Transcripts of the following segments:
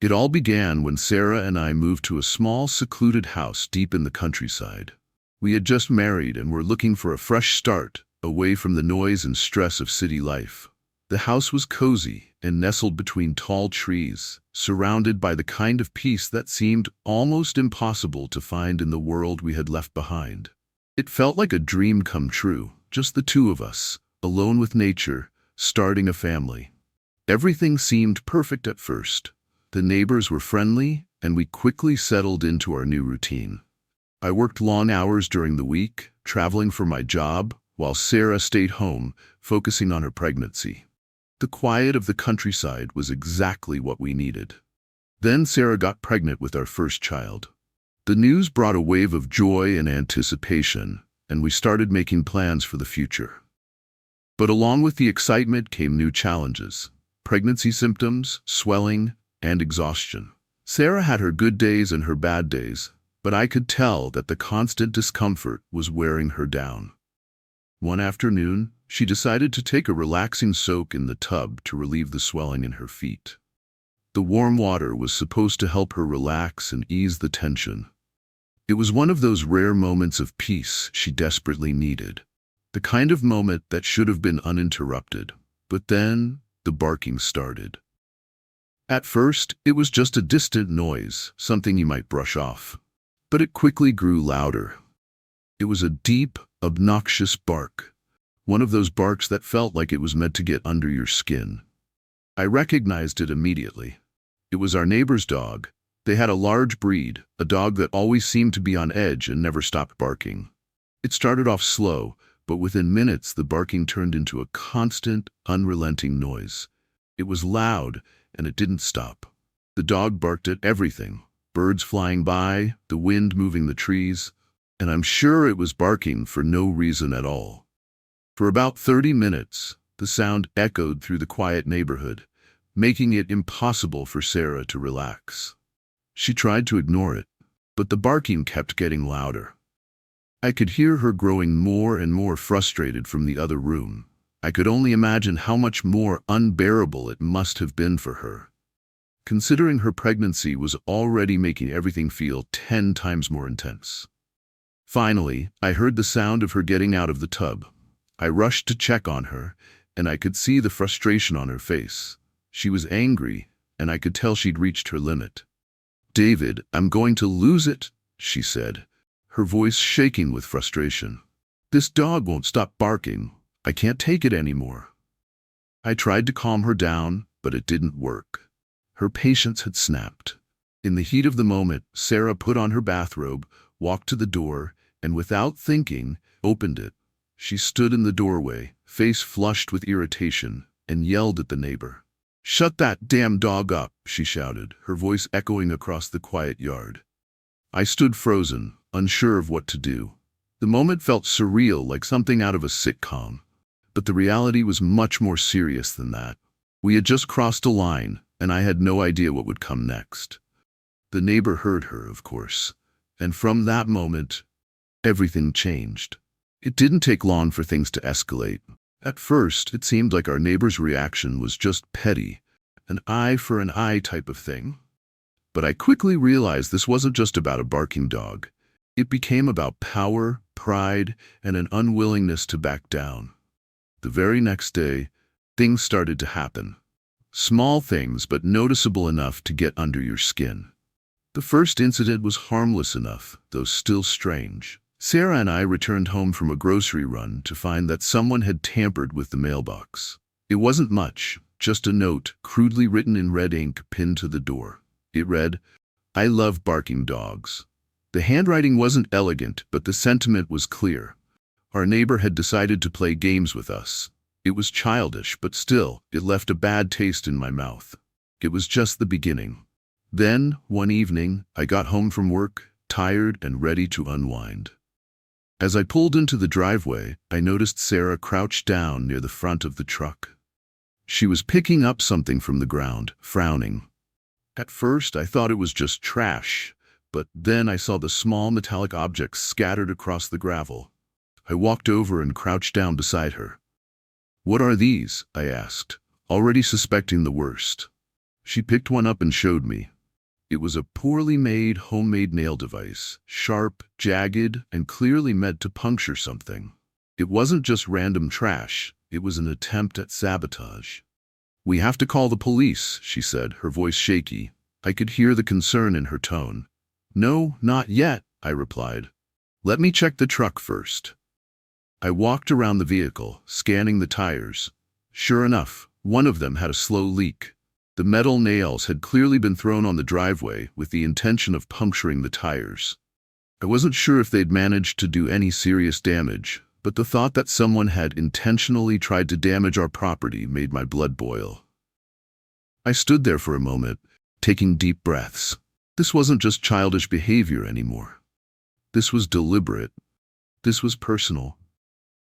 It all began when Sarah and I moved to a small, secluded house deep in the countryside. We had just married and were looking for a fresh start, away from the noise and stress of city life. The house was cozy and nestled between tall trees, surrounded by the kind of peace that seemed almost impossible to find in the world we had left behind. It felt like a dream come true, just the two of us, alone with nature, starting a family. Everything seemed perfect at first. The neighbors were friendly, and we quickly settled into our new routine. I worked long hours during the week, traveling for my job, while Sarah stayed home, focusing on her pregnancy. The quiet of the countryside was exactly what we needed. Then Sarah got pregnant with our first child. The news brought a wave of joy and anticipation, and we started making plans for the future. But along with the excitement came new challenges: pregnancy symptoms, swelling, and exhaustion. Sarah had her good days and her bad days, but I could tell that the constant discomfort was wearing her down. One afternoon, she decided to take a relaxing soak in the tub to relieve the swelling in her feet. The warm water was supposed to help her relax and ease the tension. It was one of those rare moments of peace she desperately needed. The kind of moment that should have been uninterrupted. But then, the barking started. At first, it was just a distant noise, something you might brush off. But it quickly grew louder. It was a deep, obnoxious bark. One of those barks that felt like it was meant to get under your skin. I recognized it immediately. It was our neighbor's dog. They had a large breed, a dog that always seemed to be on edge and never stopped barking. It started off slow, but within minutes the barking turned into a constant, unrelenting noise. It was loud, and it didn't stop. The dog barked at everything: birds flying by, the wind moving the trees, and I'm sure it was barking for no reason at all. For about 30 minutes, the sound echoed through the quiet neighborhood, making it impossible for Sarah to relax. She tried to ignore it, but the barking kept getting louder. I could hear her growing more and more frustrated from the other room. I could only imagine how much more unbearable it must have been for her, considering her pregnancy was already making everything feel 10 times more intense. Finally, I heard the sound of her getting out of the tub. I rushed to check on her, and I could see the frustration on her face. She was angry, and I could tell she'd reached her limit. "David, I'm going to lose it," she said, her voice shaking with frustration. "This dog won't stop barking. I can't take it anymore." I tried to calm her down, but it didn't work. Her patience had snapped. In the heat of the moment, Sarah put on her bathrobe, walked to the door, and without thinking, opened it. She stood in the doorway, face flushed with irritation, and yelled at the neighbor. "Shut that damn dog up," she shouted, her voice echoing across the quiet yard. I stood frozen, unsure of what to do. The moment felt surreal, like something out of a sitcom. But the reality was much more serious than that. We had just crossed a line, and I had no idea what would come next. The neighbor heard her, of course, and from that moment, everything changed. It didn't take long for things to escalate. At first, it seemed like our neighbor's reaction was just petty, an eye for an eye type of thing. But I quickly realized this wasn't just about a barking dog. It became about power, pride, and an unwillingness to back down. The very next day, things started to happen. Small things, but noticeable enough to get under your skin. The first incident was harmless enough, though still strange. Sarah and I returned home from a grocery run to find that someone had tampered with the mailbox. It wasn't much, just a note, crudely written in red ink, pinned to the door. It read, "I love barking dogs." The handwriting wasn't elegant, but the sentiment was clear. Our neighbor had decided to play games with us. It was childish, but still, it left a bad taste in my mouth. It was just the beginning. Then, one evening, I got home from work, tired and ready to unwind. As I pulled into the driveway, I noticed Sarah crouched down near the front of the truck. She was picking up something from the ground, frowning. At first, I thought it was just trash, but then I saw the small metallic objects scattered across the gravel. I walked over and crouched down beside her. "What are these?" I asked, already suspecting the worst. She picked one up and showed me. It was a poorly made, homemade nail device, sharp, jagged, and clearly meant to puncture something. It wasn't just random trash, it was an attempt at sabotage. "We have to call the police," she said, her voice shaky. I could hear the concern in her tone. "No, not yet," I replied. "Let me check the truck first." I walked around the vehicle, scanning the tires. Sure enough, one of them had a slow leak. The metal nails had clearly been thrown on the driveway with the intention of puncturing the tires. I wasn't sure if they'd managed to do any serious damage, but the thought that someone had intentionally tried to damage our property made my blood boil. I stood there for a moment, taking deep breaths. This wasn't just childish behavior anymore. This was deliberate. This was personal.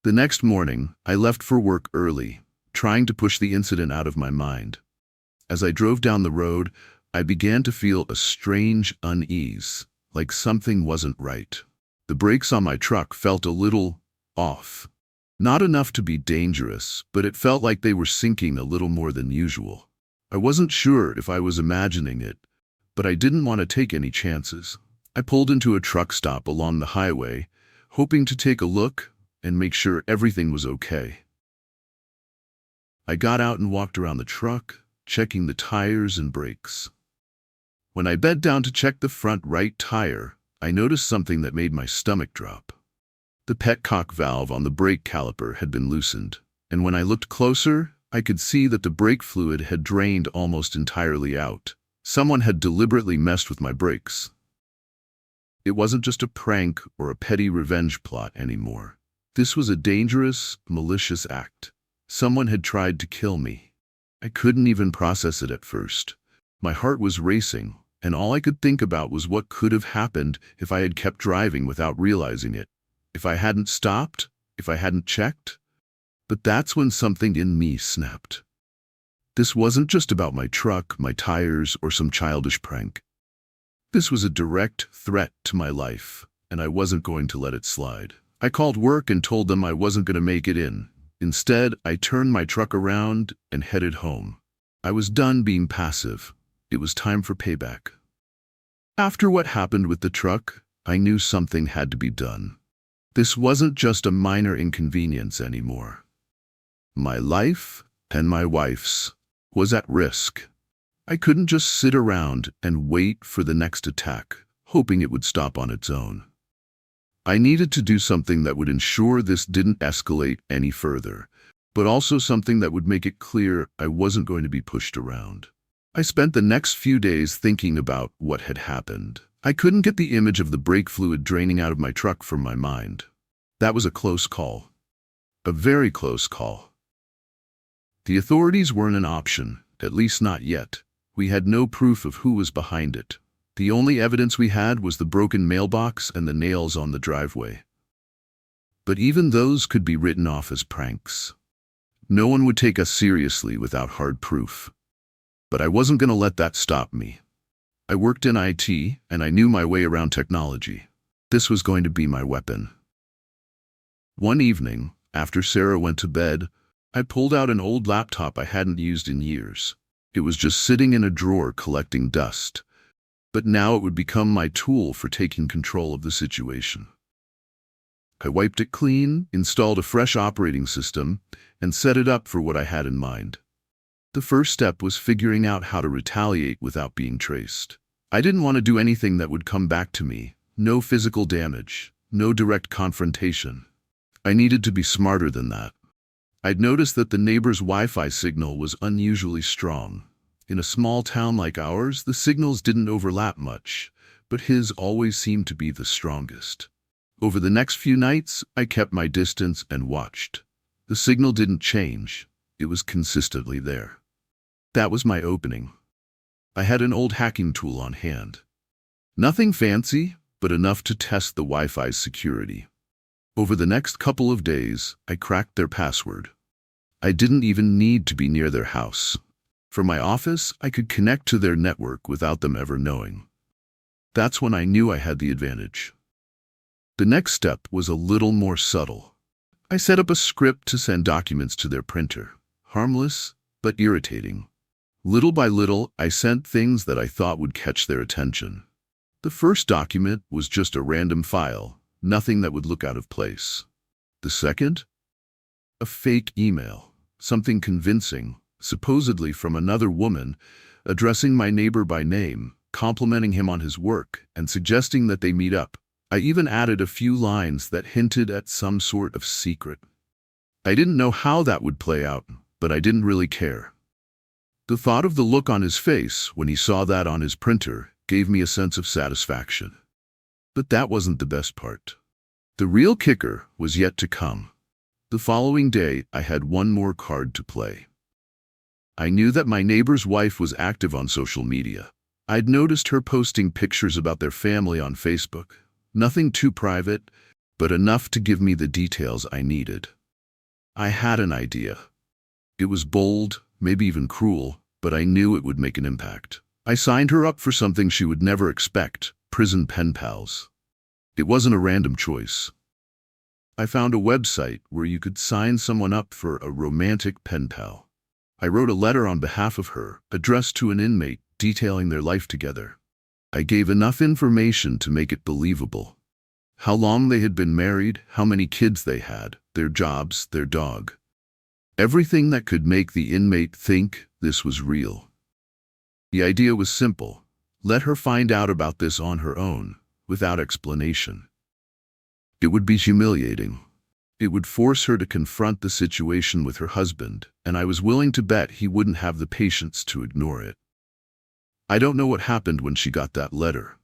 The next morning, I left for work early, trying to push the incident out of my mind. As I drove down the road, I began to feel a strange unease, like something wasn't right. The brakes on my truck felt a little off. Not enough to be dangerous, but it felt like they were sinking a little more than usual. I wasn't sure if I was imagining it, but I didn't want to take any chances. I pulled into a truck stop along the highway, hoping to take a look and make sure everything was okay. I got out and walked around the truck, checking the tires and brakes. When I bent down to check the front right tire, I noticed something that made my stomach drop. The petcock valve on the brake caliper had been loosened, and when I looked closer, I could see that the brake fluid had drained almost entirely out. Someone had deliberately messed with my brakes. It wasn't just a prank or a petty revenge plot anymore. This was a dangerous, malicious act. Someone had tried to kill me. I couldn't even process it at first. My heart was racing, and all I could think about was what could have happened if I had kept driving without realizing it. If I hadn't stopped, if I hadn't checked. But that's when something in me snapped. This wasn't just about my truck, my tires, or some childish prank. This was a direct threat to my life, and I wasn't going to let it slide. I called work and told them I wasn't going to make it in. Instead, I turned my truck around and headed home. I was done being passive. It was time for payback. After what happened with the truck, I knew something had to be done. This wasn't just a minor inconvenience anymore. My life, and my wife's, was at risk. I couldn't just sit around and wait for the next attack, hoping it would stop on its own. I needed to do something that would ensure this didn't escalate any further, but also something that would make it clear I wasn't going to be pushed around. I spent the next few days thinking about what had happened. I couldn't get the image of the brake fluid draining out of my truck from my mind. That was a close call. A very close call. The authorities weren't an option, at least not yet. We had no proof of who was behind it. The only evidence we had was the broken mailbox and the nails on the driveway. But even those could be written off as pranks. No one would take us seriously without hard proof. But I wasn't going to let that stop me. I worked in IT, and I knew my way around technology. This was going to be my weapon. One evening, after Sarah went to bed, I pulled out an old laptop I hadn't used in years. It was just sitting in a drawer collecting dust. But now it would become my tool for taking control of the situation. I wiped it clean, installed a fresh operating system, and set it up for what I had in mind. The first step was figuring out how to retaliate without being traced. I didn't want to do anything that would come back to me. No physical damage, no direct confrontation. I needed to be smarter than that. I'd noticed that the neighbor's Wi-Fi signal was unusually strong. In a small town like ours, the signals didn't overlap much, but his always seemed to be the strongest. Over the next few nights, I kept my distance and watched. The signal didn't change. It was consistently there. That was my opening. I had an old hacking tool on hand. Nothing fancy, but enough to test the Wi-Fi's security. Over the next couple of days, I cracked their password. I didn't even need to be near their house. From my office, I could connect to their network without them ever knowing. That's when I knew I had the advantage. The next step was a little more subtle. I set up a script to send documents to their printer. Harmless, but irritating. Little by little, I sent things that I thought would catch their attention. The first document was just a random file, nothing that would look out of place. The second? A fake email, something convincing, supposedly from another woman, addressing my neighbor by name, complimenting him on his work, and suggesting that they meet up. I even added a few lines that hinted at some sort of secret. I didn't know how that would play out, but I didn't really care. The thought of the look on his face when he saw that on his printer gave me a sense of satisfaction. But that wasn't the best part. The real kicker was yet to come. The following day, I had one more card to play. I knew that my neighbor's wife was active on social media. I'd noticed her posting pictures about their family on Facebook. Nothing too private, but enough to give me the details I needed. I had an idea. It was bold, maybe even cruel, but I knew it would make an impact. I signed her up for something she would never expect: prison pen pals. It wasn't a random choice. I found a website where you could sign someone up for a romantic pen pal. I wrote a letter on behalf of her, addressed to an inmate, detailing their life together. I gave enough information to make it believable. How long they had been married, how many kids they had, their jobs, their dog. Everything that could make the inmate think this was real. The idea was simple. Let her find out about this on her own, without explanation. It would be humiliating. It would force her to confront the situation with her husband, and I was willing to bet he wouldn't have the patience to ignore it. I don't know what happened when she got that letter,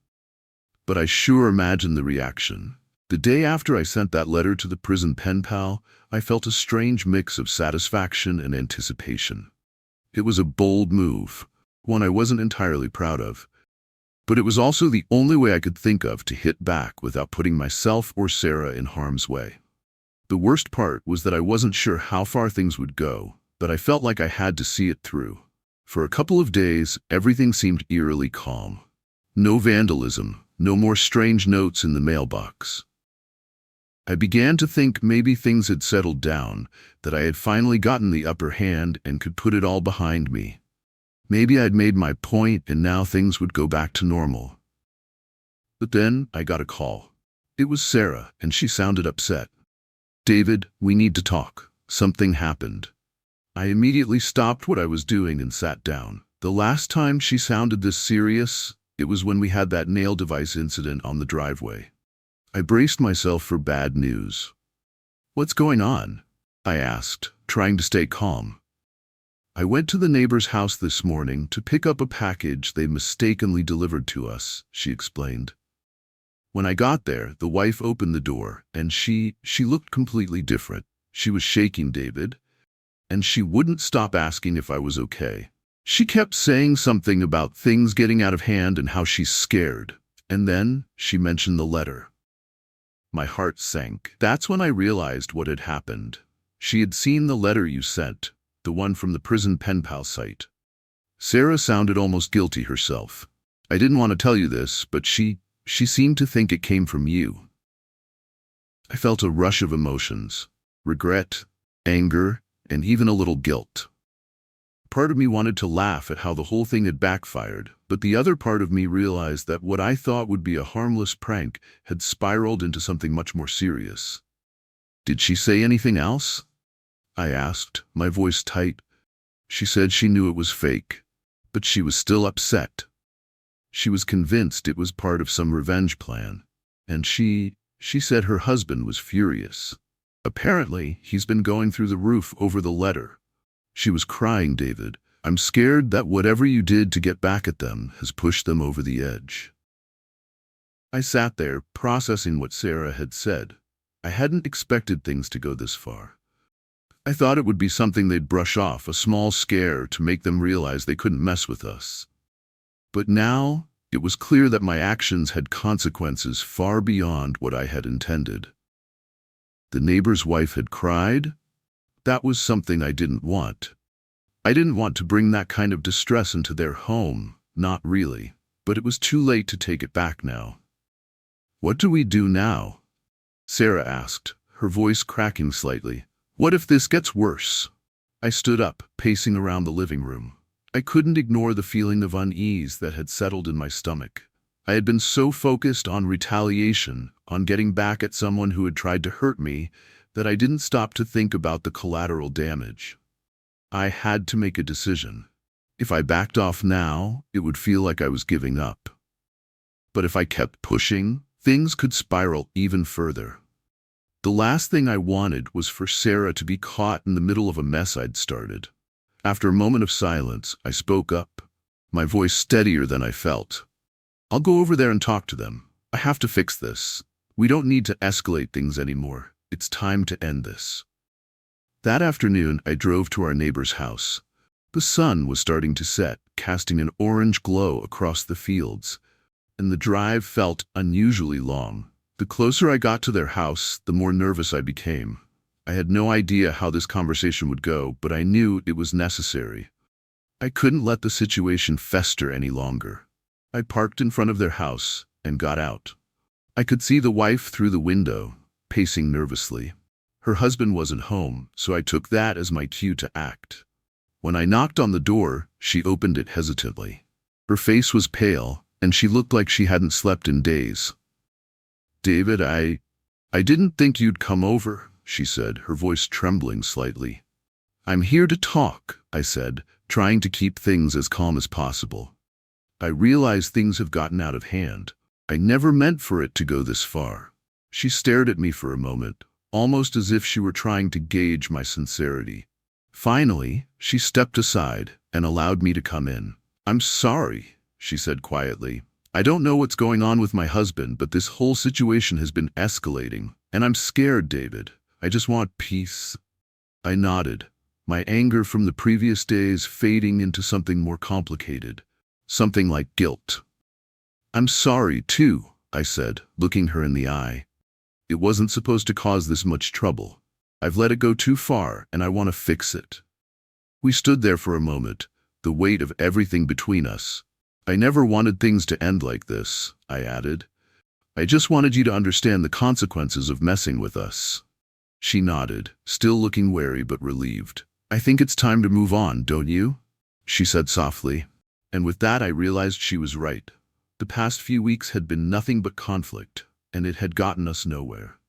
but I sure imagine the reaction. The day after I sent that letter to the prison pen pal, I felt a strange mix of satisfaction and anticipation. It was a bold move, one I wasn't entirely proud of, but it was also the only way I could think of to hit back without putting myself or Sarah in harm's way. The worst part was that I wasn't sure how far things would go, but I felt like I had to see it through. For a couple of days, everything seemed eerily calm. No vandalism, no more strange notes in the mailbox. I began to think maybe things had settled down, that I had finally gotten the upper hand and could put it all behind me. Maybe I'd made my point and now things would go back to normal. But then I got a call. It was Sarah, and she sounded upset. "David, we need to talk. Something happened." I immediately stopped what I was doing and sat down. The last time she sounded this serious, it was when we had that nail device incident on the driveway. I braced myself for bad news. "What's going on?" I asked, trying to stay calm. "I went to the neighbor's house this morning to pick up a package they mistakenly delivered to us," she explained. "When I got there, the wife opened the door, and she looked completely different. She was shaking, David, and she wouldn't stop asking if I was okay. She kept saying something about things getting out of hand and how she's scared. And then she mentioned the letter." My heart sank. That's when I realized what had happened. She had seen the letter you sent, the one from the prison pen pal site. Sarah sounded almost guilty herself. "I didn't want to tell you this, but she seemed to think it came from you." I felt a rush of emotions: regret, anger, and even a little guilt. Part of me wanted to laugh at how the whole thing had backfired, but the other part of me realized that what I thought would be a harmless prank had spiraled into something much more serious. "Did she say anything else?" I asked, my voice tight. She said she knew it was fake, but she was still upset. She was convinced it was part of some revenge plan, and she said her husband was furious. Apparently, he's been going through the roof over the letter. She was crying, "David, I'm scared that whatever you did to get back at them has pushed them over the edge." I sat there, processing what Sarah had said. I hadn't expected things to go this far. I thought it would be something they'd brush off, a small scare to make them realize they couldn't mess with us. But now, it was clear that my actions had consequences far beyond what I had intended. The neighbor's wife had cried? That was something I didn't want. I didn't want to bring that kind of distress into their home, not really, but it was too late to take it back now. "What do we do now?" Sarah asked, her voice cracking slightly. "What if this gets worse?" I stood up, pacing around the living room. I couldn't ignore the feeling of unease that had settled in my stomach. I had been so focused on retaliation, on getting back at someone who had tried to hurt me, that I didn't stop to think about the collateral damage. I had to make a decision. If I backed off now, it would feel like I was giving up. But if I kept pushing, things could spiral even further. The last thing I wanted was for Sarah to be caught in the middle of a mess I'd started. After a moment of silence, I spoke up, my voice steadier than I felt. "I'll go over there and talk to them. I have to fix this. We don't need to escalate things anymore. It's time to end this." That afternoon, I drove to our neighbor's house. The sun was starting to set, casting an orange glow across the fields, and the drive felt unusually long. The closer I got to their house, the more nervous I became. I had no idea how this conversation would go, but I knew it was necessary. I couldn't let the situation fester any longer. I parked in front of their house and got out. I could see the wife through the window, pacing nervously. Her husband wasn't home, so I took that as my cue to act. When I knocked on the door, she opened it hesitantly. Her face was pale, and she looked like she hadn't slept in days. "David, I didn't think you'd come over," she said, her voice trembling slightly. "I'm here to talk," I said, trying to keep things as calm as possible. "I realize things have gotten out of hand. I never meant for it to go this far." She stared at me for a moment, almost as if she were trying to gauge my sincerity. Finally, she stepped aside and allowed me to come in. "I'm sorry," she said quietly. "I don't know what's going on with my husband, but this whole situation has been escalating, and I'm scared, David. I just want peace." I nodded, my anger from the previous days fading into something more complicated, something like guilt. "I'm sorry, too," I said, looking her in the eye. "It wasn't supposed to cause this much trouble. I've let it go too far, and I want to fix it." We stood there for a moment, the weight of everything between us. "I never wanted things to end like this," I added. "I just wanted you to understand the consequences of messing with us." She nodded, still looking wary but relieved. "I think it's time to move on, don't you?" she said softly. And with that I realized she was right. The past few weeks had been nothing but conflict, and it had gotten us nowhere.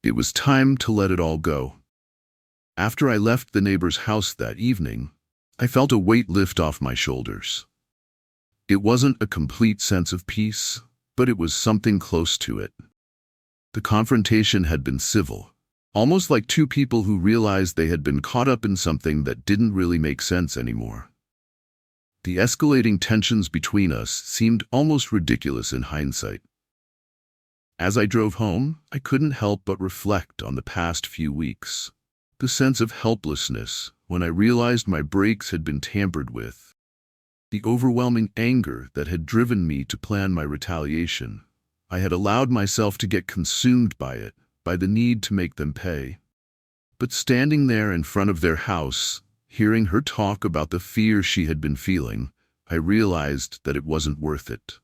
It was time to let it all go. After I left the neighbor's house that evening, I felt a weight lift off my shoulders. It wasn't a complete sense of peace, but it was something close to it. The confrontation had been civil, almost like two people who realized they had been caught up in something that didn't really make sense anymore. The escalating tensions between us seemed almost ridiculous in hindsight. As I drove home, I couldn't help but reflect on the past few weeks. The sense of helplessness when I realized my brakes had been tampered with. The overwhelming anger that had driven me to plan my retaliation. I had allowed myself to get consumed by it, by the need to make them pay. But standing there in front of their house, hearing her talk about the fear she had been feeling, I realized that it wasn't worth it.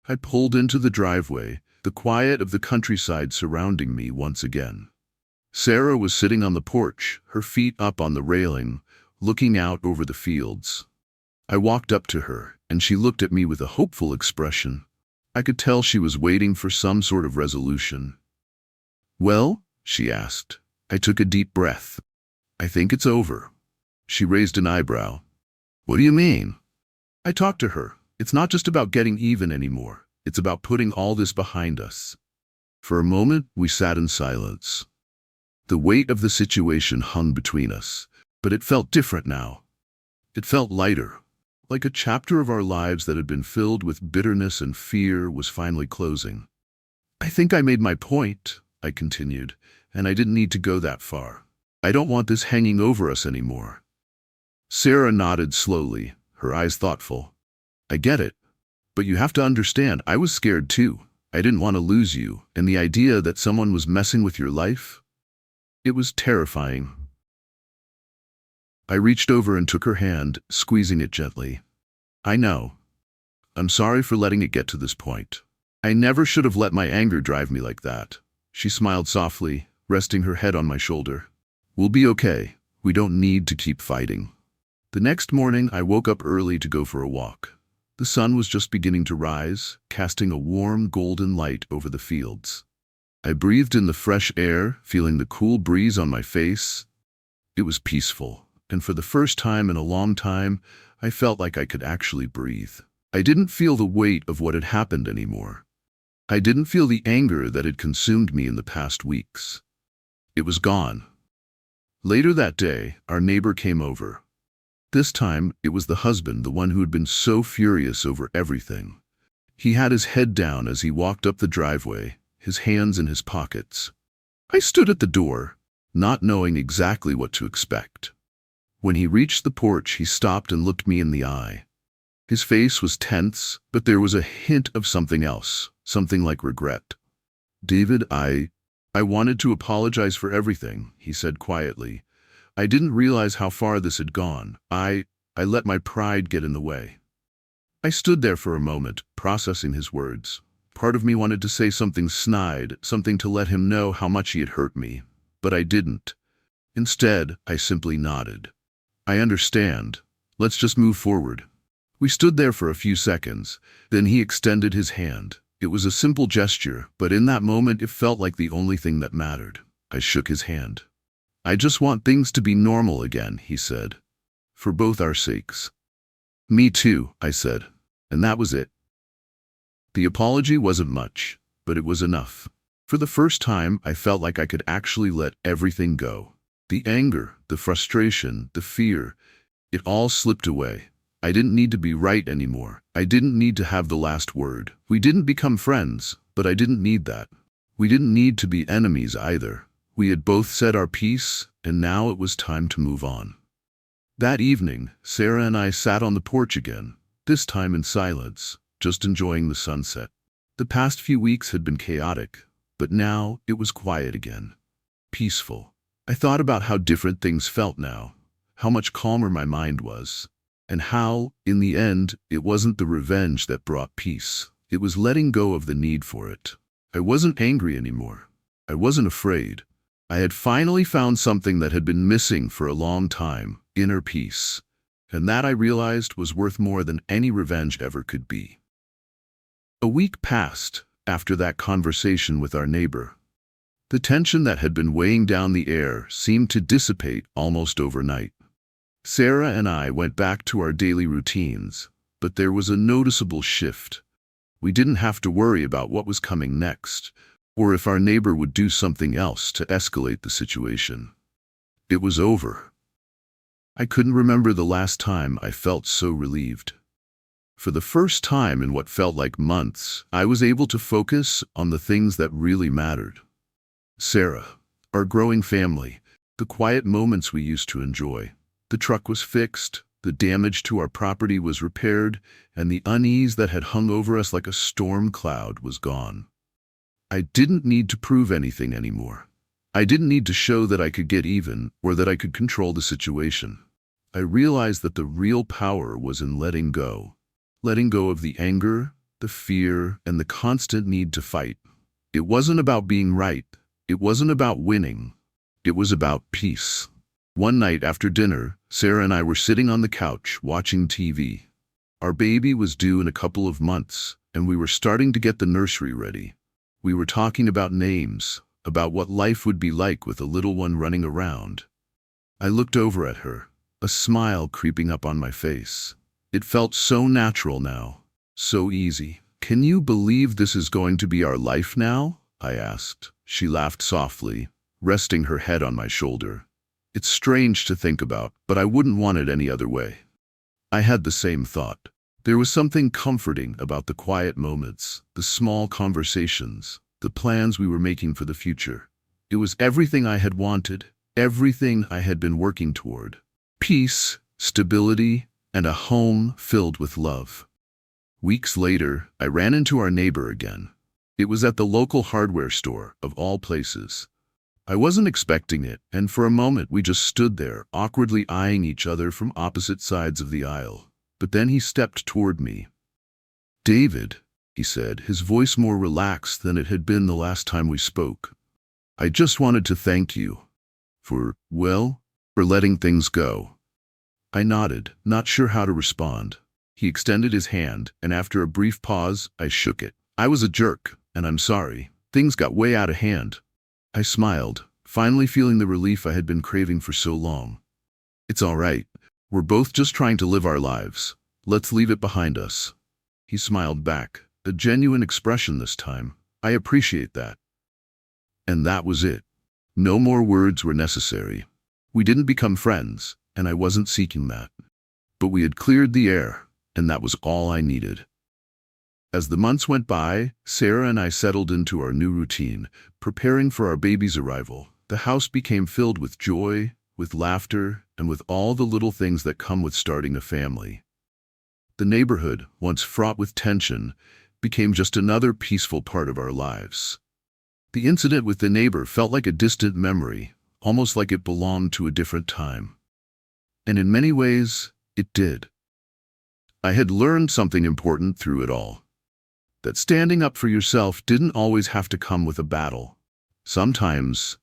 I pulled into the driveway, the quiet of the countryside surrounding me once again. Sarah was sitting on the porch, her feet up on the railing, looking out over the fields. I walked up to her, and she looked at me with a hopeful expression. I could tell she was waiting for some sort of resolution. "Well?" she asked. I took a deep breath. "I think it's over." She raised an eyebrow. "What do you mean?" I talked to her. "It's not just about getting even anymore. It's about putting all this behind us." For a moment, we sat in silence. The weight of the situation hung between us, but it felt different now. It felt lighter, like a chapter of our lives that had been filled with bitterness and fear was finally closing. "I think I made my point," I continued, "and I didn't need to go that far. I don't want this hanging over us anymore." Sarah nodded slowly, her eyes thoughtful. "I get it. But you have to understand, I was scared too. I didn't want to lose you, and the idea that someone was messing with your life, it was terrifying." I reached over and took her hand, squeezing it gently. "I know. I'm sorry for letting it get to this point. I never should have let my anger drive me like that." She smiled softly, resting her head on my shoulder. "We'll be okay. We don't need to keep fighting." The next morning, I woke up early to go for a walk. The sun was just beginning to rise, casting a warm golden light over the fields. I breathed in the fresh air, feeling the cool breeze on my face. It was peaceful, and for the first time in a long time, I felt like I could actually breathe. I didn't feel the weight of what had happened anymore. I didn't feel the anger that had consumed me in the past weeks. It was gone. Later that day, our neighbor came over. This time, it was the husband, the one who had been so furious over everything. He had his head down as he walked up the driveway, his hands in his pockets. I stood at the door, not knowing exactly what to expect. When he reached the porch, he stopped and looked me in the eye. His face was tense, but there was a hint of something else, something like regret. "David, I wanted to apologize for everything," he said quietly. "I didn't realize how far this had gone. I let my pride get in the way." I stood there for a moment, processing his words. Part of me wanted to say something snide, something to let him know how much he had hurt me, but I didn't. Instead, I simply nodded. "I understand. Let's just move forward." We stood there for a few seconds. Then he extended his hand. It was a simple gesture, but in that moment it felt like the only thing that mattered. I shook his hand. "I just want things to be normal again," he said. "For both our sakes." "Me too," I said. And that was it. The apology wasn't much, but it was enough. For the first time, I felt like I could actually let everything go. The anger, the frustration, the fear, it all slipped away. I didn't need to be right anymore. I didn't need to have the last word. We didn't become friends, but I didn't need that. We didn't need to be enemies either. We had both said our piece, and now it was time to move on. That evening, Sarah and I sat on the porch again, this time in silence, just enjoying the sunset. The past few weeks had been chaotic, but now it was quiet again. Peaceful. I thought about how different things felt now, how much calmer my mind was, and how, in the end, it wasn't the revenge that brought peace. It was letting go of the need for it. I wasn't angry anymore. I wasn't afraid. I had finally found something that had been missing for a long time, inner peace. And that, I realized, was worth more than any revenge ever could be. A week passed after that conversation with our neighbor. The tension that had been weighing down the air seemed to dissipate almost overnight. Sarah and I went back to our daily routines, but there was a noticeable shift. We didn't have to worry about what was coming next, or if our neighbor would do something else to escalate the situation. It was over. I couldn't remember the last time I felt so relieved. For the first time in what felt like months, I was able to focus on the things that really mattered. Sarah, our growing family, the quiet moments we used to enjoy. The truck was fixed, the damage to our property was repaired, and the unease that had hung over us like a storm cloud was gone. I didn't need to prove anything anymore. I didn't need to show that I could get even or that I could control the situation. I realized that the real power was in letting go. Letting go of the anger, the fear, and the constant need to fight. It wasn't about being right. It wasn't about winning. It was about peace. One night after dinner, Sarah and I were sitting on the couch watching TV. Our baby was due in a couple of months, and we were starting to get the nursery ready. We were talking about names, about what life would be like with a little one running around. I looked over at her, a smile creeping up on my face. It felt so natural now, so easy. "Can you believe this is going to be our life now?" I asked. She laughed softly, resting her head on my shoulder. "It's strange to think about, but I wouldn't want it any other way." I had the same thought. There was something comforting about the quiet moments, the small conversations, the plans we were making for the future. It was everything I had wanted, everything I had been working toward. Peace, stability, and a home filled with love. Weeks later, I ran into our neighbor again. It was at the local hardware store, of all places. I wasn't expecting it, and for a moment we just stood there, awkwardly eyeing each other from opposite sides of the aisle. But then he stepped toward me. "David," he said, his voice more relaxed than it had been the last time we spoke. "I just wanted to thank you for letting things go." I nodded, not sure how to respond. He extended his hand, and after a brief pause, I shook it. I was a jerk, and I'm sorry. Things got way out of hand. I smiled, finally feeling the relief I had been craving for so long. It's all right. We're both just trying to live our lives. Let's leave it behind us. He smiled back, a genuine expression this time. I appreciate that. And that was it. No more words were necessary. We didn't become friends, and I wasn't seeking that. But we had cleared the air, and that was all I needed. As the months went by, Sarah and I settled into our new routine, preparing for our baby's arrival. The house became filled with joy, with laughter, and with all the little things that come with starting a family. The neighborhood, once fraught with tension, became just another peaceful part of our lives. The incident with the neighbor felt like a distant memory, almost like it belonged to a different time. And in many ways, it did. I had learned something important through it all. That standing up for yourself didn't always have to come with a battle. Sometimes,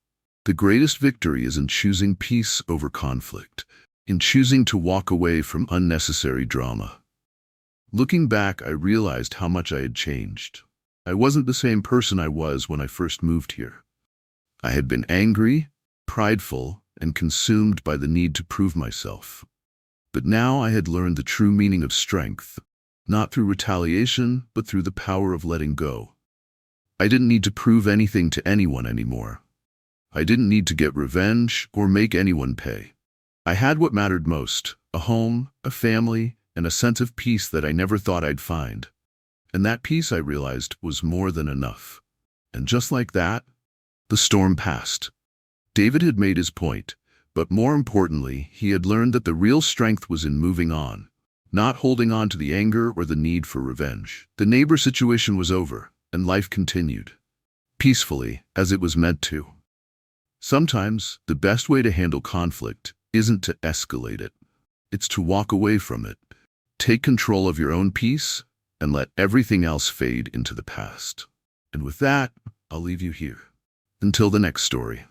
the greatest victory is in choosing peace over conflict, in choosing to walk away from unnecessary drama. Looking back, I realized how much I had changed. I wasn't the same person I was when I first moved here. I had been angry, prideful, and consumed by the need to prove myself. But now I had learned the true meaning of strength, not through retaliation, but through the power of letting go. I didn't need to prove anything to anyone anymore. I didn't need to get revenge or make anyone pay. I had what mattered most, a home, a family, and a sense of peace that I never thought I'd find. And that peace, I realized, was more than enough. And just like that, the storm passed. David had made his point, but more importantly, he had learned that the real strength was in moving on, not holding on to the anger or the need for revenge. The neighbor situation was over, and life continued, peacefully, as it was meant to. Sometimes, the best way to handle conflict isn't to escalate it. It's to walk away from it. Take control of your own peace, and let everything else fade into the past. And with that, I'll leave you here. Until the next story.